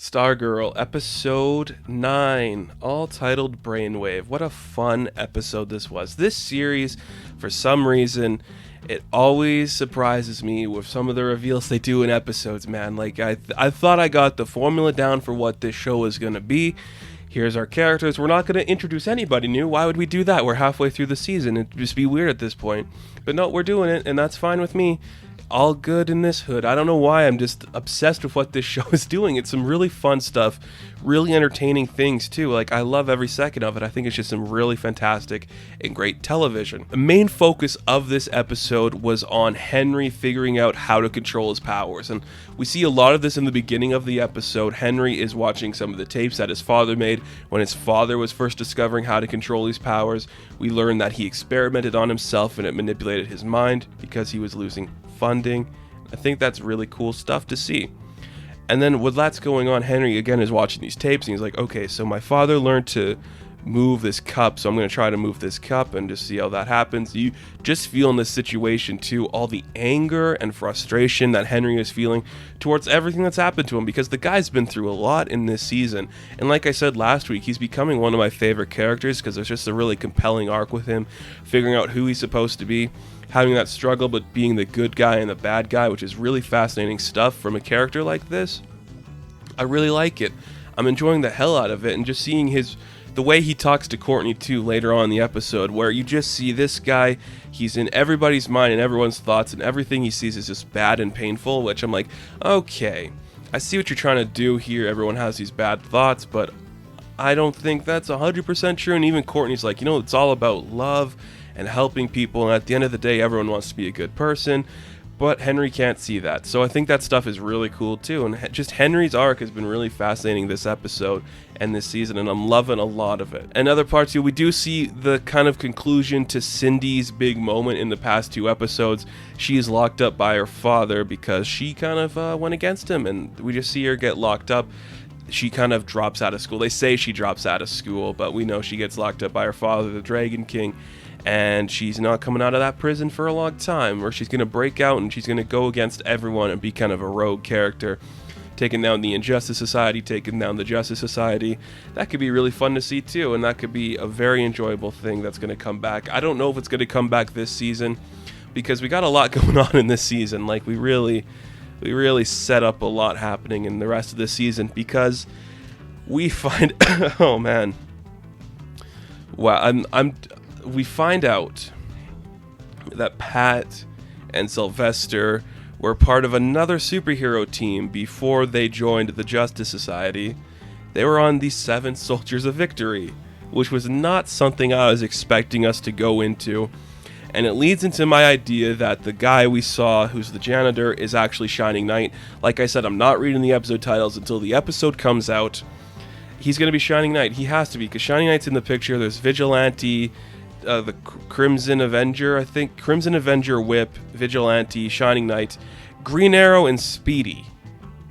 Stargirl, episode 9, all titled Brainwave. What a fun episode this was. This series, for some reason, it always surprises me with some of the reveals they do in episodes, man. Like, I thought I got the formula down for what this show is going to be. Here's our characters. We're not going to introduce anybody new. Why would we do that? We're halfway through the season. It'd just be weird at this point. But no, we're doing it, and that's fine with me. All good in this hood. I don't know why, I'm just obsessed with what this show is doing. It's some really fun stuff, really entertaining things too. Like, I love every second of it. I think it's just some really fantastic and great television. The main focus of this episode was on Henry figuring out how to control his powers, and we see a lot of this in the beginning of the episode. Henry is watching some of the tapes that his father made when his father was first discovering how to control his powers. We learn that he experimented on himself and it manipulated his mind because he was losing funding. I think that's really cool stuff to see. And then with that's going on, Henry again is watching these tapes and he's like, okay, so my father learned to move this cup, so I'm going to try to move this cup and just see how that happens. You just feel in this situation too all the anger and frustration that Henry is feeling towards everything that's happened to him, because the guy's been through a lot in this season, and like I said last week, he's becoming one of my favorite characters because there's just a really compelling arc with him, figuring out who he's supposed to be, having that struggle but being the good guy and the bad guy, which is really fascinating stuff from a character like this. I really like it. I'm enjoying the hell out of it, and just seeing the way he talks to Courtney too later on in the episode, where you just see this guy, he's in everybody's mind and everyone's thoughts, and everything he sees is just bad and painful, which I'm like, okay, I see what you're trying to do here. Everyone has these bad thoughts, but I don't think that's 100% true. And even Courtney's like, it's all about love and helping people, and at the end of the day, everyone wants to be a good person. But Henry can't see that. So I think that stuff is really cool too. And just Henry's arc has been really fascinating this episode and this season, and I'm loving a lot of it. And other parts too, we do see the kind of conclusion to Cindy's big moment in the past 2 episodes. She is locked up by her father because she kind of went against him, and we just see her get locked up. She kind of drops out of school. They say she drops out of school, but we know she gets locked up by her father, the Dragon King. And she's not coming out of that prison for a long time, where she's going to break out and she's going to go against everyone and be kind of a rogue character, taking down the Injustice Society, taking down the Justice Society. That could be really fun to see too, and that could be a very enjoyable thing that's going to come back. I don't know if it's going to come back this season, because we got a lot going on in this season. Like, we really set up a lot happening in the rest of the season, because we find oh man, wow, we find out that Pat and Sylvester were part of another superhero team before they joined the Justice Society. They were on the 7 Soldiers of Victory, which was not something I was expecting us to go into. And it leads into my idea that the guy we saw, who's the janitor, is actually Shining Knight. Like I said, I'm not reading the episode titles until the episode comes out. He's going to be Shining Knight. He has to be, because Shining Knight's in the picture. There's Vigilante, the Crimson Avenger, I think. Crimson Avenger, Whip, Vigilante, Shining Knight, Green Arrow, and Speedy.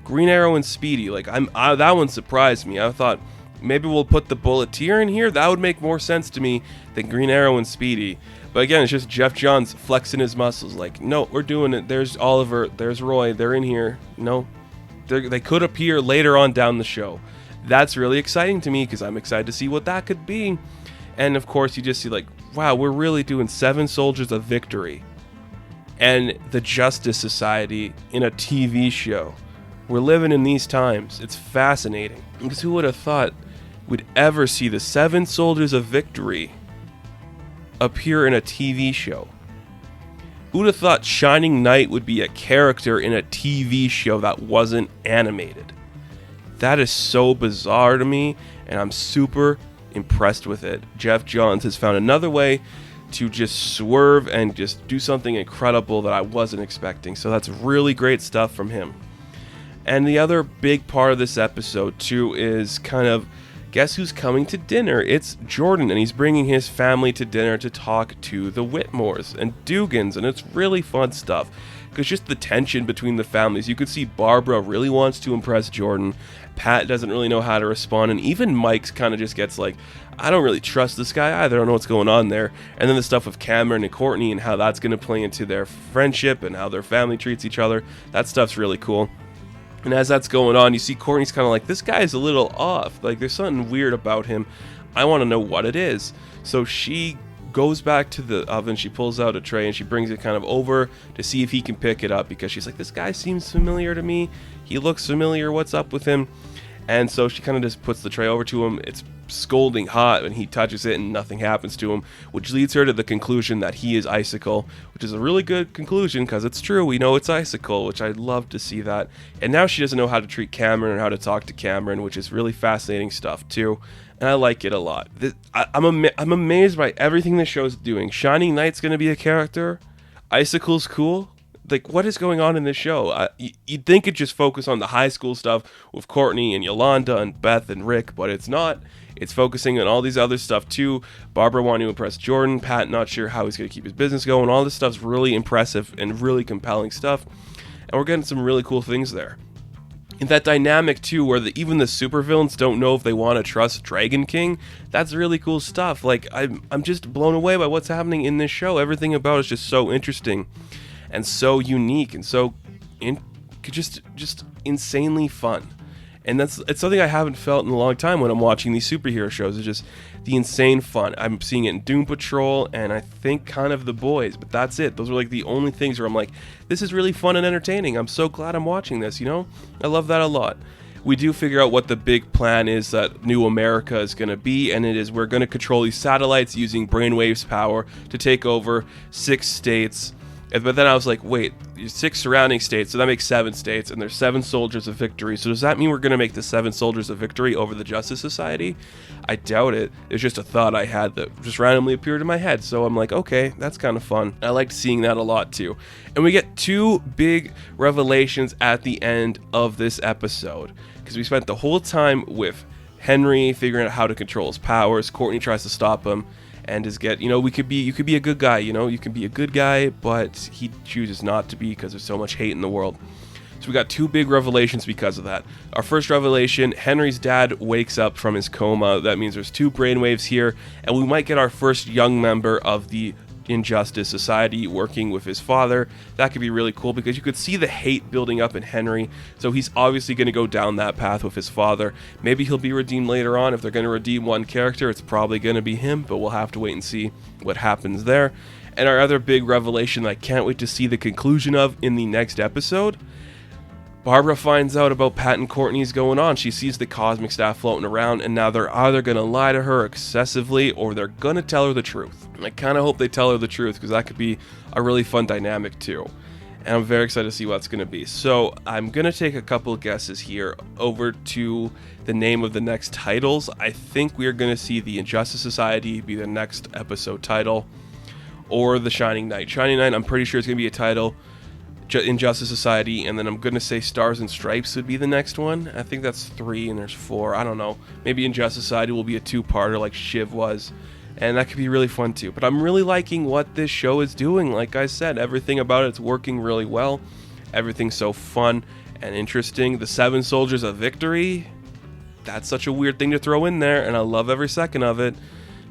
Like, that one surprised me. I thought maybe we'll put the Bulleteer in here. That would make more sense to me than Green Arrow and Speedy. But again, it's just Jeff Johns flexing his muscles. Like, no, we're doing it. There's Oliver. There's Roy. They're in here. They could appear later on down the show. That's really exciting to me, because I'm excited to see what that could be. And of course, you just see, like, wow, we're really doing 7 Soldiers of Victory and the Justice Society in a TV show. We're living in these times. It's fascinating. Because who would have thought we'd ever see the 7 Soldiers of Victory appear in a TV show? Who would have thought Shining Knight would be a character in a TV show that wasn't animated? That is so bizarre to me, and I'm super impressed with it. Jeff Johns has found another way to just swerve and just do something incredible that I wasn't expecting. So that's really great stuff from him. And the other big part of this episode too is kind of, guess who's coming to dinner? It's Jordan, and he's bringing his family to dinner to talk to the Whitmores and Dugans, and it's really fun stuff. Because just the tension between the families, you could see Barbara really wants to impress Jordan, Pat doesn't really know how to respond, and even Mike's kind of just gets like, I don't really trust this guy either, I don't know what's going on there. And then the stuff with Cameron and Courtney and how that's going to play into their friendship and how their family treats each other, that stuff's really cool. And as that's going on, you see Courtney's kind of like, this guy's a little off. Like, there's something weird about him. I want to know what it is. So she goes back to the oven, she pulls out a tray, and she brings it kind of over to see if he can pick it up, because she's like, this guy seems familiar to me. He looks familiar. What's up with him? And so she kind of just puts the tray over to him. It's scolding hot, and he touches it and nothing happens to him, which leads her to the conclusion that he is Icicle, which is a really good conclusion because it's true. We know it's Icicle, which I'd love to see that. And now she doesn't know how to treat Cameron or how to talk to Cameron, which is really fascinating stuff too. And I like it a lot. I'm amazed by everything this show's doing. Shining Knight's going to be a character. Icicle's cool. Like, what is going on in this show? You'd think it'd just focus on the high school stuff with Courtney and Yolanda and Beth and Rick, but it's not. It's focusing on all these other stuff too. Barbara wanting to impress Jordan. Pat not sure how he's going to keep his business going. All this stuff's really impressive and really compelling stuff. And we're getting some really cool things there. And that dynamic too, where even the supervillains don't know if they want to trust Dragon King, that's really cool stuff. Like, I'm just blown away by what's happening in this show. Everything about it is just so interesting and so unique and so just insanely fun. And it's something I haven't felt in a long time when I'm watching these superhero shows. It's just the insane fun. I'm seeing it in Doom Patrol and I think kind of The Boys, but that's it. Those are like the only things where I'm like, this is really fun and entertaining. I'm so glad I'm watching this, you know? I love that a lot. We do figure out what the big plan is that New America is going to be, and it is we're going to control these satellites using Brainwave's power to take over 6 states. But then I was like, wait, 6 surrounding states, so that makes 7 states, and there's 7 soldiers of victory. So does that mean we're going to make the 7 soldiers of victory over the Justice Society? I doubt it. It's just a thought I had that just randomly appeared in my head. So I'm like, okay, that's kind of fun. I liked seeing that a lot too. And we get 2 big revelations at the end of this episode, because we spent the whole time with Henry figuring out how to control his powers. Courtney tries to stop him. And you could be a good guy, you can be a good guy, but he chooses not to be because there's so much hate in the world. So we got 2 big revelations because of that. Our first revelation, Henry's dad wakes up from his coma. That means there's 2 brainwaves here, and we might get our first young member of the Injustice Society working with his father. That could be really cool because you could see the hate building up in Henry, so he's obviously going to go down that path with his father. Maybe he'll be redeemed later on. If they're going to redeem one character, it's probably going to be him, but we'll have to wait and see what happens there. And our other big revelation that I can't wait to see the conclusion of in the next episode, Barbara finds out about Pat and Courtney's going on. She sees the cosmic staff floating around, and now they're either going to lie to her excessively or they're going to tell her the truth. I kind of hope they tell her the truth because that could be a really fun dynamic too. And I'm very excited to see what it's going to be. So I'm going to take a couple of guesses here over to the name of the next titles. I think we are going to see the Injustice Society be the next episode title, or the Shining Knight. Shining Knight, I'm pretty sure it's going to be a title. Injustice Society, and then I'm gonna say Stars and Stripes would be the next one. I think that's 3 and there's 4. I don't know. Maybe Injustice Society will be a 2-parter like Shiv was, and that could be really fun too. But I'm really liking what this show is doing. Like I said, everything about it's working really well. Everything's so fun and interesting. The 7 Soldiers of Victory, that's such a weird thing to throw in there, and I love every second of it.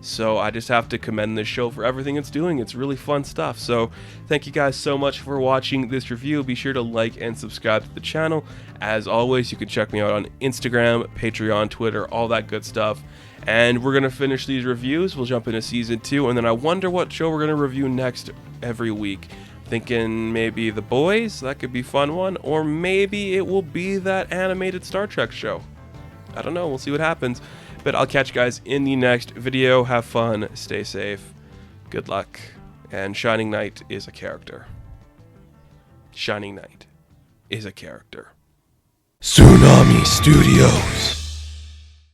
So I just have to commend this show for everything it's doing. It's really fun stuff. So thank you guys so much for watching this review. Be sure to like and subscribe to the channel. As always, you can check me out on Instagram, Patreon, Twitter, all that good stuff. And we're going to finish these reviews. We'll jump into season 2. And then I wonder what show we're going to review next every week. Thinking maybe The Boys. That could be a fun one. Or maybe it will be that animated Star Trek show. I don't know. We'll see what happens. But I'll catch you guys in the next video. Have fun, stay safe, good luck, and Shining Knight is a character. Shining Knight is a character. Tsunami Studios.